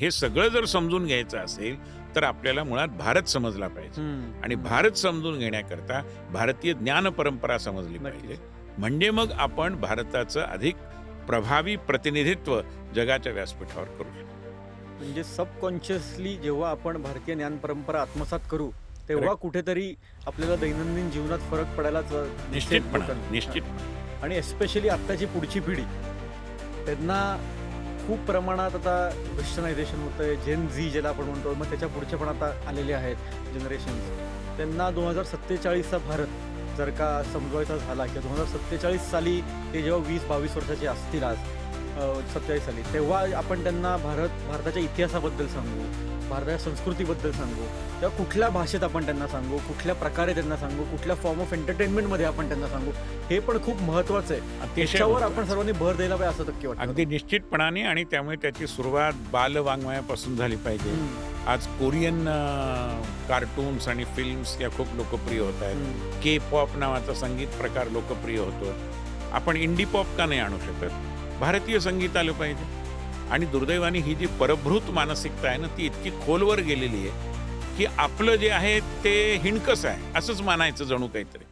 हे सगळं जर समजून घ्यायचं असेल तर आपल्याला मुळात भारत समजला पाहिजे आणि भारत समजून घेण्याकरता भारतीय ज्ञान परंपरा समजली पाहिजे. म्हणजे मग आपण भारताचं अधिक प्रभावी प्रतिनिधित्व जगाच्या व्यासपीठावर करू शकतो. म्हणजे सबकॉन्शियसली जेव्हा आपण भारतीय ज्ञान परंपरा आत्मसात करू तेव्हा कुठेतरी आपल्याला दैनंदिन जीवनात फरक पडायलाच निश्चितपणे. आणि एस्पेशली आत्ताची पुढची पिढी त्यांना खूप प्रमाणात आता वेस्टर्नायझेशन होतं आहे. जेन झी ज्याला आपण म्हणतो, मग त्याच्या पुढचे पण आता आलेले आहेत जनरेशन्स. त्यांना 2047चा भारत जर का समजवायचा झाला किंवा 2047 साली ते जेव्हा 20-22 वर्षाचे असतील आज 47 साली, तेव्हा आपण त्यांना भारताच्या इतिहासाबद्दल सांगू, भारताच्या संस्कृतीबद्दल सांगू, किंवा कुठल्या भाषेत आपण त्यांना सांगू, कुठल्या प्रकारे त्यांना सांगू, कुठल्या फॉर्म ऑफ एंटरटेनमेंटमध्ये आपण त्यांना सांगू, हे पण खूप महत्त्वाचं आहे. त्याच्यावर आपण सर्वांनी भर द्यायला पाहिजे असं नक्की वाटतं. अगदी निश्चितपणाने. आणि त्यामुळे त्याची सुरुवात बालवाङ्मयापासून झाली पाहिजे. आज कोरियन कार्टून्स आणि फिल्म्स या खूप लोकप्रिय होत आहेत. के पॉप नावाचा संगीत प्रकार लोकप्रिय होतो. आपण इंडी पॉप का नाही आणू शकत? भारतीय संगीत आलं पाहिजे. आणि दुर्दैवाने ही जी परभृत मानसिकता आहे ना, ती इतकी खोलवर गेलेली आहे की आपलं जे आहे ते हिणकस आहे असंच मानायचं जणू काहीतरी.